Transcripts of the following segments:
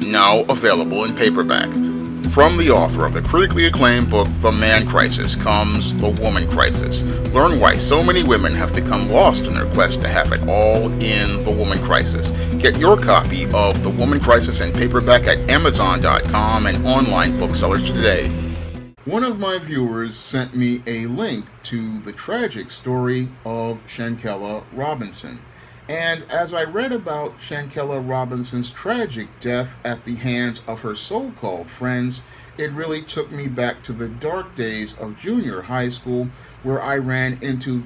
now available in paperback. From the author of the critically acclaimed book The Man Crisis comes The Woman Crisis. Learn why so many women have become lost in their quest to have it all in The Woman Crisis. Get your copy of The Woman Crisis in paperback at Amazon.com and online booksellers today. One of my viewers sent me a link to the tragic story of Shanquella Robinson. And as I read about Shanquella Robinson's tragic death at the hands of her so-called friends, it really took me back to the dark days of junior high school, where I ran into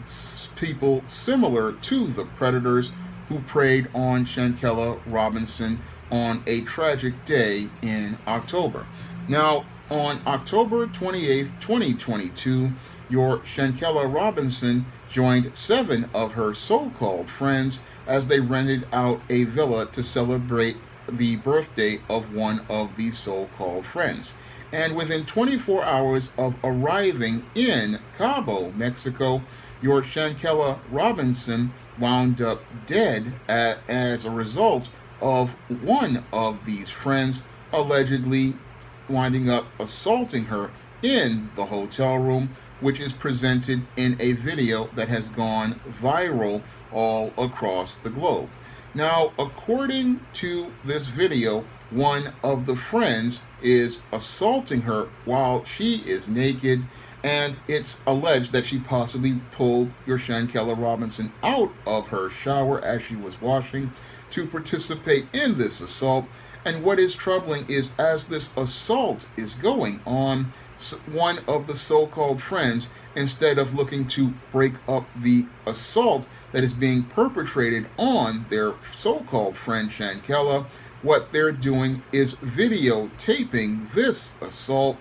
people similar to the predators who preyed on Shanquella Robinson on a tragic day in October. Now, on October 28th, 2022, your Shanquella Robinson joined 7 of her so-called friends as they rented out a villa to celebrate the birthday of one of these so-called friends. And within 24 hours of arriving in Cabo, Mexico, your Shanquella Robinson wound up dead as a result of one of these friends allegedly winding up assaulting her in the hotel room, which is presented in a video that has gone viral all across the globe. Now, according to this video, one of the friends is assaulting her while she is naked, and it's alleged that she possibly pulled your Shanquella Robinson out of her shower as she was washing to participate in this assault. And what is troubling is, as this assault is going on, one of the so-called friends, instead of looking to break up the assault that is being perpetrated on their so-called friend Shanquella, what they're doing is videotaping this assault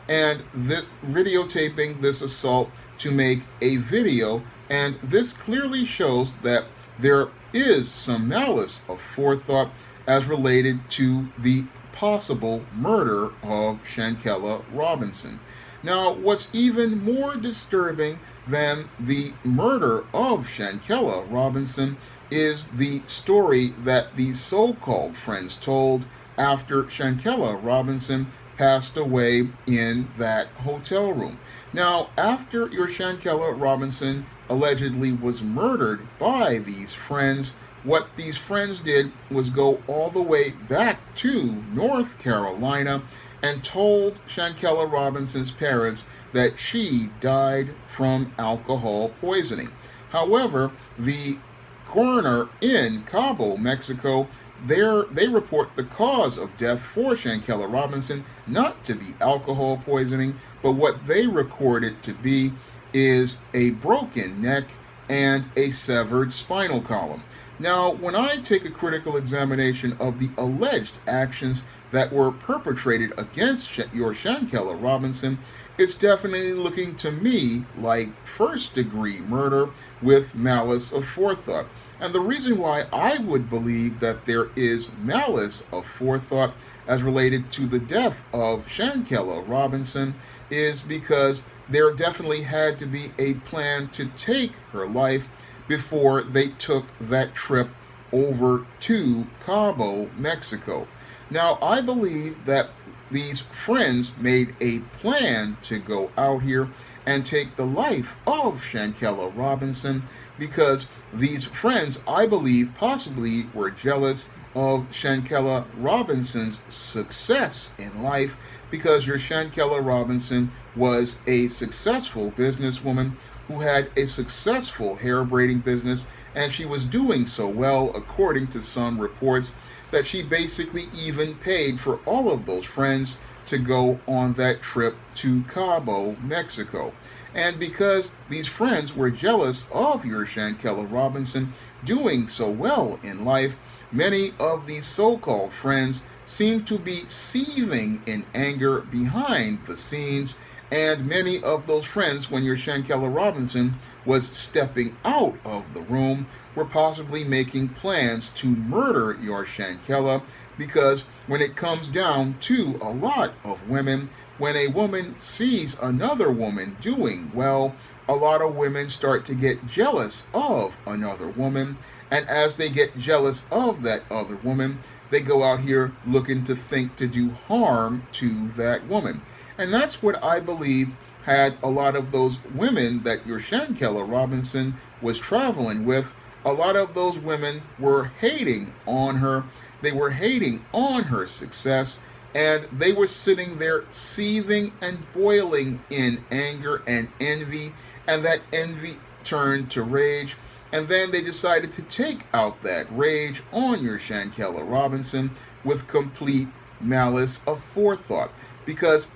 and videotaping this assault to make a video. And this clearly shows that there is some malice of forethought as related to the possible murder of Shanquella Robinson. Now, what's even more disturbing than the murder of Shanquella Robinson is the story that these so-called friends told after Shanquella Robinson passed away in that hotel room. Now, after your Shanquella Robinson allegedly was murdered by these friends, what these friends did was go all the way back to North Carolina and told Shanquella Robinson's parents that she died from alcohol poisoning. However, the coroner in Cabo, Mexico, they report the cause of death for Shanquella Robinson not to be alcohol poisoning, but what they record it to be is a broken neck and a severed spinal column. Now, when I take a critical examination of the alleged actions that were perpetrated against your Shanquella Robinson, it's definitely looking to me like first-degree murder with malice of forethought. And the reason why I would believe that there is malice of forethought as related to the death of Shanquella Robinson is because there definitely had to be a plan to take her life before they took that trip over to Cabo, Mexico. Now, I believe that these friends made a plan to go out here and take the life of Shanquella Robinson because these friends, I believe, possibly were jealous of Shanquella Robinson's success in life because your Shanquella Robinson was a successful businesswoman who had a successful hair braiding business, and she was doing so well, according to some reports, that she basically even paid for all of those friends to go on that trip to Cabo, Mexico. And because these friends were jealous of your Shanquella Robinson doing so well in life, many of these so-called friends seem to be seething in anger behind the scenes. And many of those friends, when your Shanquella Robinson was stepping out of the room, were possibly making plans to murder your Shanquella, because when it comes down to a lot of women, when a woman sees another woman doing well, a lot of women start to get jealous of another woman. And as they get jealous of that other woman, they go out here looking to think to do harm to that woman. And that's what I believe had a lot of those women that your Shanquella Robinson was traveling with. A lot of those women were hating on her. They were hating on her success, and they were sitting there seething and boiling in anger and envy, and that envy turned to rage. And then they decided to take out that rage on your Shanquella Robinson with complete malice of forethought. Because,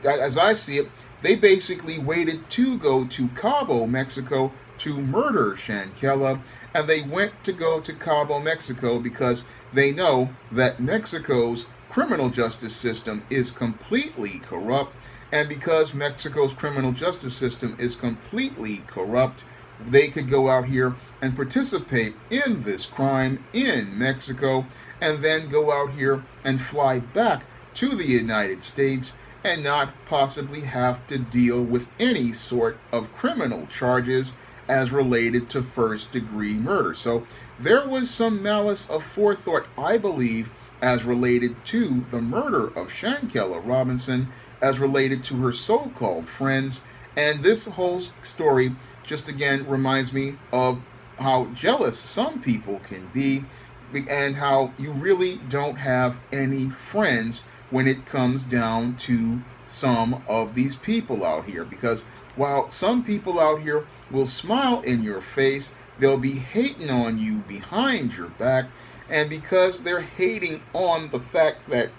as I see it, they basically waited to go to Cabo, Mexico to murder Shanquella, and they went to go to Cabo, Mexico because they know that Mexico's criminal justice system is completely corrupt, and because Mexico's criminal justice system is completely corrupt, they could go out here and participate in this crime in Mexico and then go out here and fly back to the United States and not possibly have to deal with any sort of criminal charges as related to first-degree murder. So there was some malice of forethought, I believe, as related to the murder of Shanquella Robinson, as related to her so-called friends. And this whole story just again reminds me of how jealous some people can be and how you really don't have any friends when it comes down to some of these people out here. Because while some people out here will smile in your face, they'll be hating on you behind your back. And because they're hating on the fact that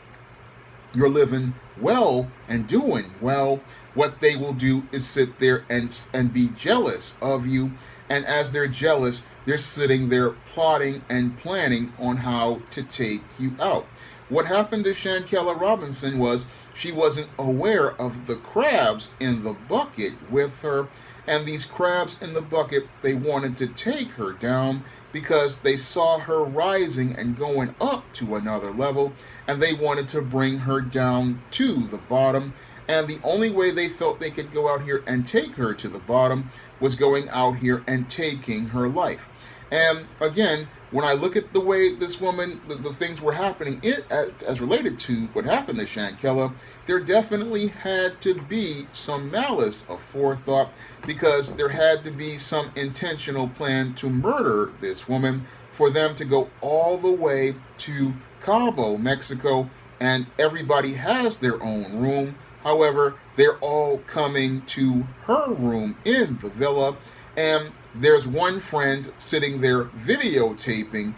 you're living well and doing well, what they will do is sit there and be jealous of you. And as they're jealous, they're sitting there plotting and planning on how to take you out. What happened to Shanquella Robinson was she wasn't aware of the crabs in the bucket with her. And these crabs in the bucket, they wanted to take her down because they saw her rising and going up to another level, and they wanted to bring her down to the bottom. And the only way they felt they could go out here and take her to the bottom was going out here and taking her life. And again, when I look at the way this woman, the things were happening as related to what happened to Shanquella, there definitely had to be some malice of forethought, because there had to be some intentional plan to murder this woman for them to go all the way to Cabo, Mexico, and everybody has their own room. However, they're all coming to her room in the villa, and there's one friend sitting there videotaping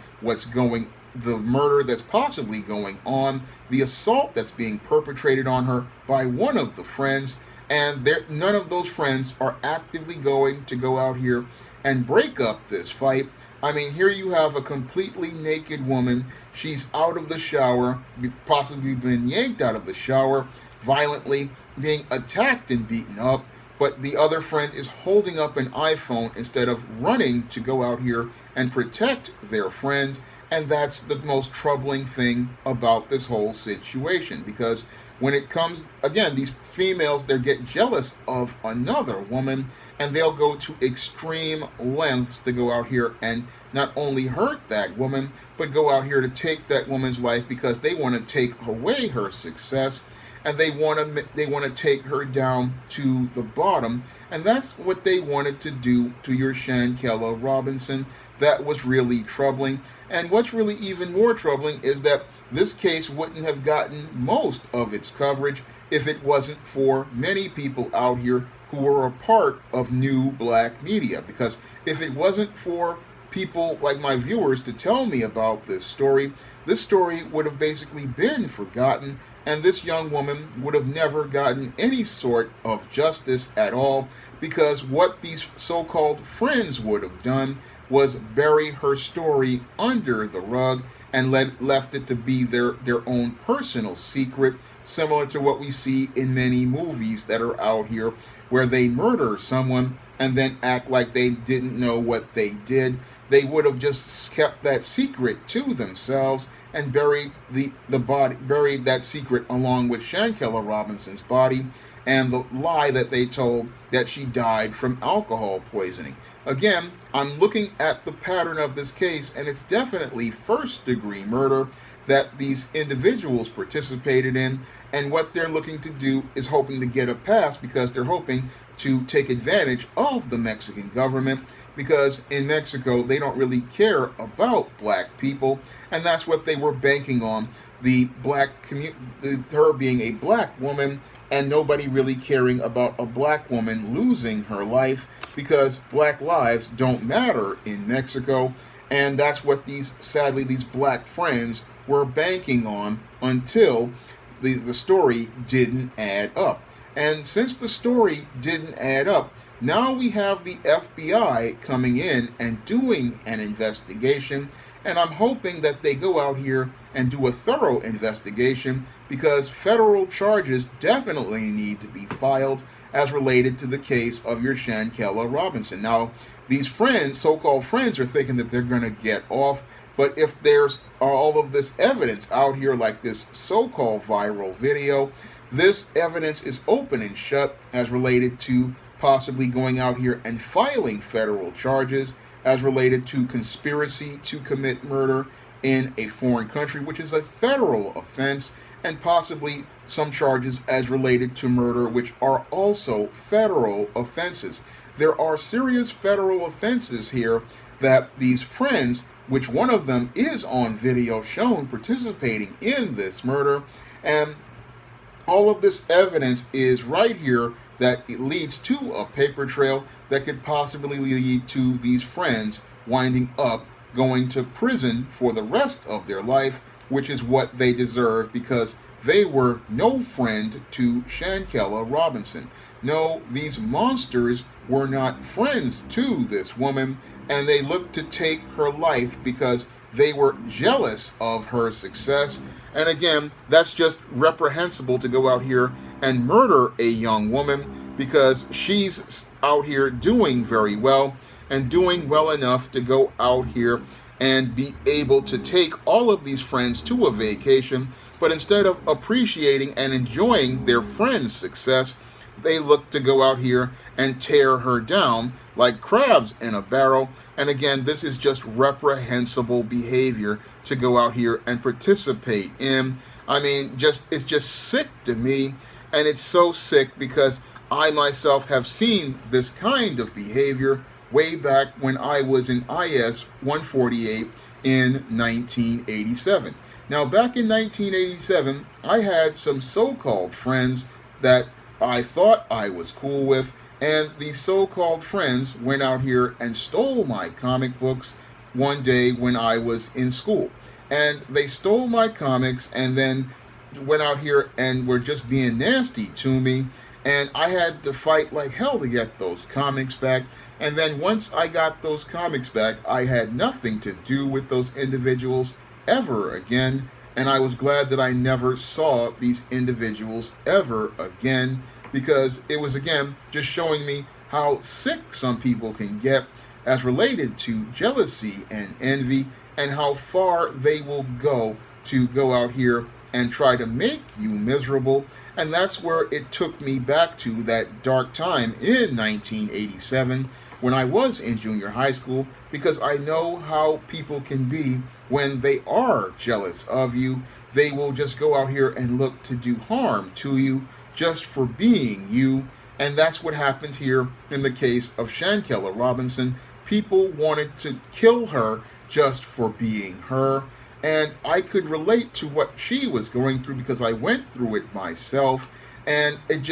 the murder that's possibly going on, the assault that's being perpetrated on her by one of the friends, and none of those friends are actively going to go out here and break up this fight. I mean, here you have a completely naked woman. She's out of the shower, possibly been yanked out of the shower, violently being attacked and beaten up. But the other friend is holding up an iPhone instead of running to go out here and protect their friend. And that's the most troubling thing about this whole situation. Because when it comes, again, these females, they get jealous of another woman, and they'll go to extreme lengths to go out here and not only hurt that woman, but go out here to take that woman's life because they want to take away her success. And they want to take her down to the bottom, and that's what they wanted to do to your Shanquella Robinson. That was really troubling. And what's really even more troubling is that this case wouldn't have gotten most of its coverage if it wasn't for many people out here who were a part of new black media. Because if it wasn't for people like my viewers to tell me about this story would have basically been forgotten, and this young woman would have never gotten any sort of justice at all, because what these so-called friends would have done was bury her story under the rug and left it to be their own personal secret, similar to what we see in many movies that are out here, where they murder someone and then act like they didn't know what they did. They would have just kept that secret to themselves and buried buried that secret along with Shanquella Robinson's body, and the lie that they told that she died from alcohol poisoning. Again, I'm looking at the pattern of this case, and it's definitely first-degree murder. that these individuals participated in, and what they're looking to do is hoping to get a pass because they're hoping to take advantage of the Mexican government, because in Mexico they don't really care about black people, and that's what they were banking on, the black community, her being a black woman, and nobody really caring about a black woman losing her life, because black lives don't matter in Mexico. And that's what sadly these black friends were banking on until the story didn't add up. And since the story didn't add up, now we have the FBI coming in and doing an investigation, and I'm hoping that they go out here and do a thorough investigation, because federal charges definitely need to be filed as related to the case of your Shanquella Robinson. Now, these friends, so-called friends, are thinking that they're going to get off, but if there's all of this evidence out here, like this so-called viral video, this evidence is open and shut as related to possibly going out here and filing federal charges as related to conspiracy to commit murder in a foreign country, which is a federal offense, and possibly some charges as related to murder, which are also federal offenses. There are serious federal offenses here that these friends, which one of them is on video shown participating in this murder, and all of this evidence is right here that it leads to a paper trail that could possibly lead to these friends winding up going to prison for the rest of their life, which is what they deserve, because they were no friend to Shanquella Robinson. No, these monsters were not friends to this woman, and they looked to take her life because they were jealous of her success. And again, that's just reprehensible to go out here and murder a young woman, because she's out here doing very well and doing well enough to go out here and be able to take all of these friends to a vacation. But instead of appreciating and enjoying their friend's success, they look to go out here and tear her down like crabs in a barrel. And again, this is just reprehensible behavior to go out here and participate in. I mean, it's just sick to me. And it's so sick because I myself have seen this kind of behavior way back when I was in IS 148 in 1987. Now, back in 1987, I had some so-called friends that I thought I was cool with, and these so-called friends went out here and stole my comic books one day when I was in school. And they stole my comics and then went out here and were just being nasty to me, and I had to fight like hell to get those comics back. And then once I got those comics back, I had nothing to do with those individuals ever again, and I was glad that I never saw these individuals ever again, because it was again just showing me how sick some people can get as related to jealousy and envy, and how far they will go to go out here and try to make you miserable. And that's where it took me back to that dark time in 1987 when I was in junior high school, because I know how people can be when they are jealous of you. They will just go out here and look to do harm to you just for being you. And that's what happened here in the case of Shanquella Robinson. People wanted to kill her just for being her. And I could relate to what she was going through because I went through it myself. And it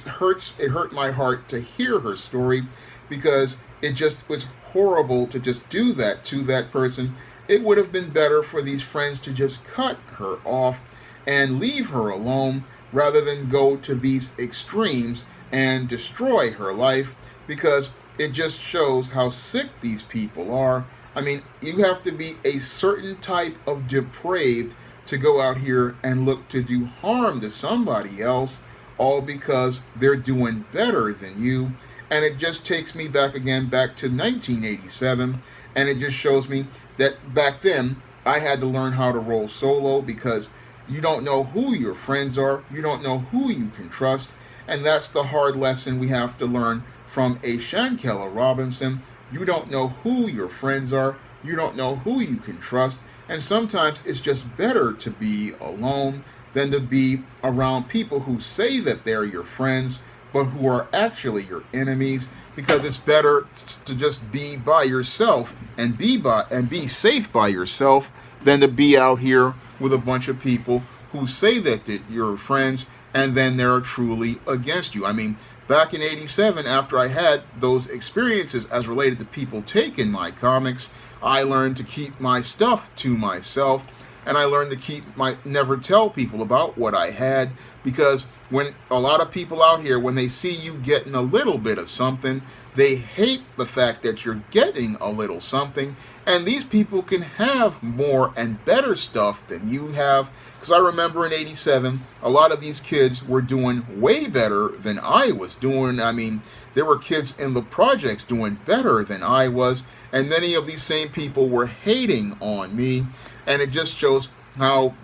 hurts. It hurt my heart to hear her story, because it just was horrible to just do that to that person. It would have been better for these friends to just cut her off and leave her alone, rather than go to these extremes and destroy her life, because it just shows how sick these people are. I mean, you have to be a certain type of depraved to go out here and look to do harm to somebody else, all because they're doing better than you. And it just takes me back again, back to 1987, and it just shows me that back then I had to learn how to roll solo, because you don't know who your friends are, you don't know who you can trust, and that's the hard lesson we have to learn from a Shanquella Robinson. You don't know who your friends are, you don't know who you can trust, And sometimes it's just better to be alone than to be around people who say that they're your friends but who are actually your enemies, because it's better to just be by yourself and be safe by yourself than to be out here with a bunch of people who say that you're friends and then they're truly against you. I mean, back in 87, after I had those experiences as related to people taking my comics, I learned to keep my stuff to myself, and I learned to never tell people about what I had, because when a lot of people out here, when they see you getting a little bit of something, they hate the fact that you're getting a little something, and these people can have more and better stuff than you have. Because I remember in 87, a lot of these kids were doing way better than I was doing. I mean, there were kids in the projects doing better than I was, and many of these same people were hating on me, and it just shows how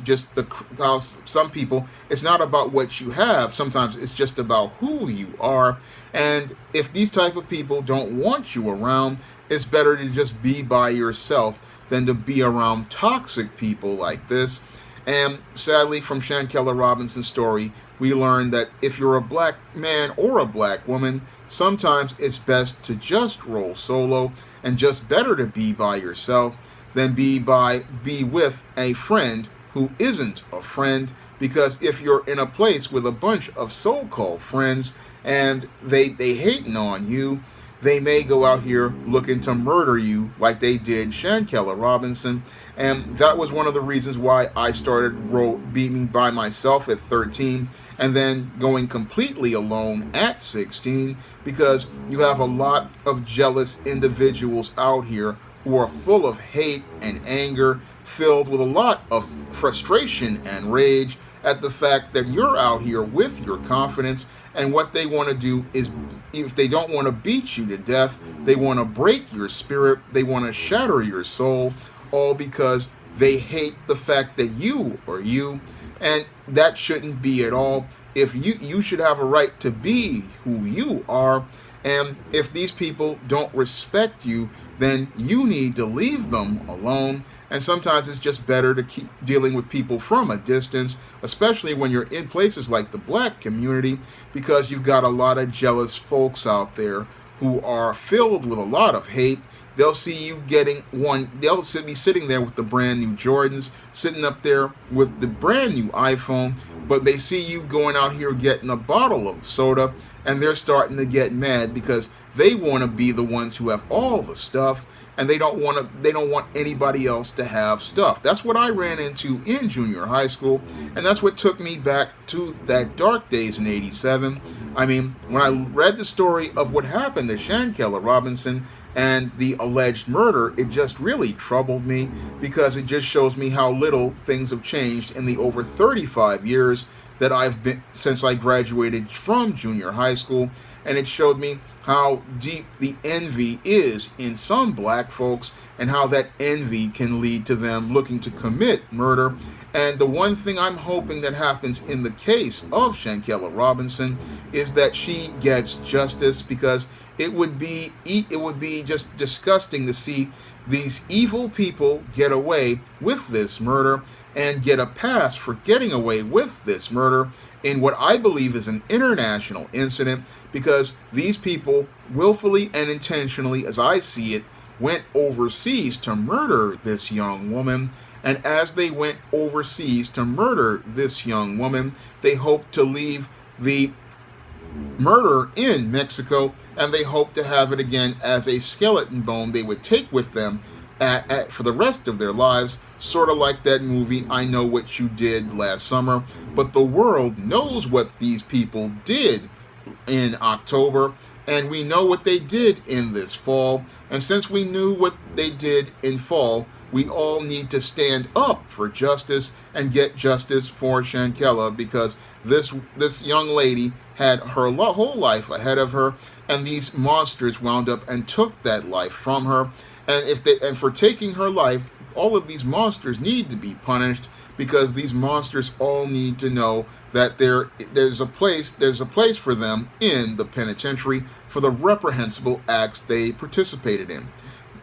some people, it's not about what you have, sometimes it's just about who you are. And if these type of people don't want you around, it's better to just be by yourself than to be around toxic people like this. And sadly, from Shanquella Robinson's story, we learned that if you're a black man or a black woman, sometimes it's best to just roll solo, and just better to be by yourself than be with a friend who isn't a friend. Because if you're in a place with a bunch of so-called friends and they hating on you, they may go out here looking to murder you like they did Shanquella Robinson. And that was one of the reasons why I started being by myself at 13 and then going completely alone at 16, because you have a lot of jealous individuals out here who are full of hate and anger, filled with a lot of frustration and rage at the fact that you're out here with your confidence, and what they want to do is, if they don't want to beat you to death, they want to break your spirit, they want to shatter your soul, all because they hate the fact that you are you. And that shouldn't be at all. If you should have a right to be who you are, and if these people don't respect you, then you need to leave them alone. And sometimes it's just better to keep dealing with people from a distance, especially when you're in places like the black community, because you've got a lot of jealous folks out there who are filled with a lot of hate. They'll see you they'll be sitting there with the brand new Jordans, sitting up there with the brand new iPhone, but they see you going out here getting a bottle of soda, and they're starting to get mad because they want to be the ones who have all the stuff, and they don't want anybody else to have stuff. That's what I ran into in junior high school, and that's what took me back to that dark days in 87. I mean, when I read the story of what happened to Shanquella Robinson and the alleged murder, it just really troubled me, because it just shows me how little things have changed in the over 35 years that I've been since I graduated from junior high school. And it showed me how deep the envy is in some black folks, and how that envy can lead to them looking to commit murder. And the one thing I'm hoping that happens in the case of Shanquella Robinson is that she gets justice, because it would be just disgusting to see these evil people get away with this murder and get a pass for getting away with this murder in what I believe is an international incident, because these people willfully and intentionally, as I see it, went overseas to murder this young woman. And as they went overseas to murder this young woman, they hoped to leave the murder in Mexico, and they hope to have it again as a skeleton bone they would take with them for the rest of their lives, sort of like that movie I Know What You Did last summer. But the world knows what these people did in October, and we know what they did in this fall. And since we knew what they did in fall, we all need to stand up for justice and get justice for Shanquella, because this young lady had her whole life ahead of her, and these monsters wound up and took that life from her. And for taking her life, all of these monsters need to be punished, because these monsters all need to know that there's a place for them in the penitentiary for the reprehensible acts they participated in.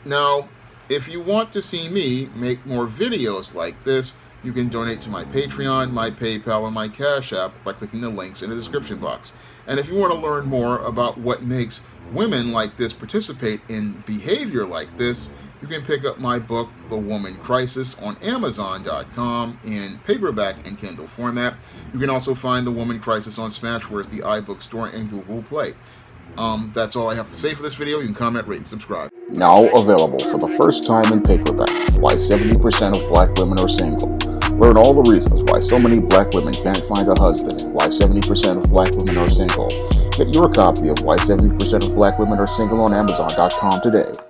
Now, If you want to see me make more videos like this, you can donate to my Patreon, my PayPal, and my Cash App by clicking the links in the description box. And if you want to learn more about what makes women like this participate in behavior like this, you can pick up my book, The Woman Crisis, on Amazon.com in paperback and Kindle format. You can also find The Woman Crisis on Smashwords, the iBook Store, and Google Play. That's all I have to say for this video. You can comment, rate, and subscribe. Now available for the first time in paperback, Why 70% of Black Women Are Single. Learn all the reasons why so many Black women can't find a husband and why 70% of Black women are single. Get your copy of Why 70% of Black Women Are Single on Amazon.com today.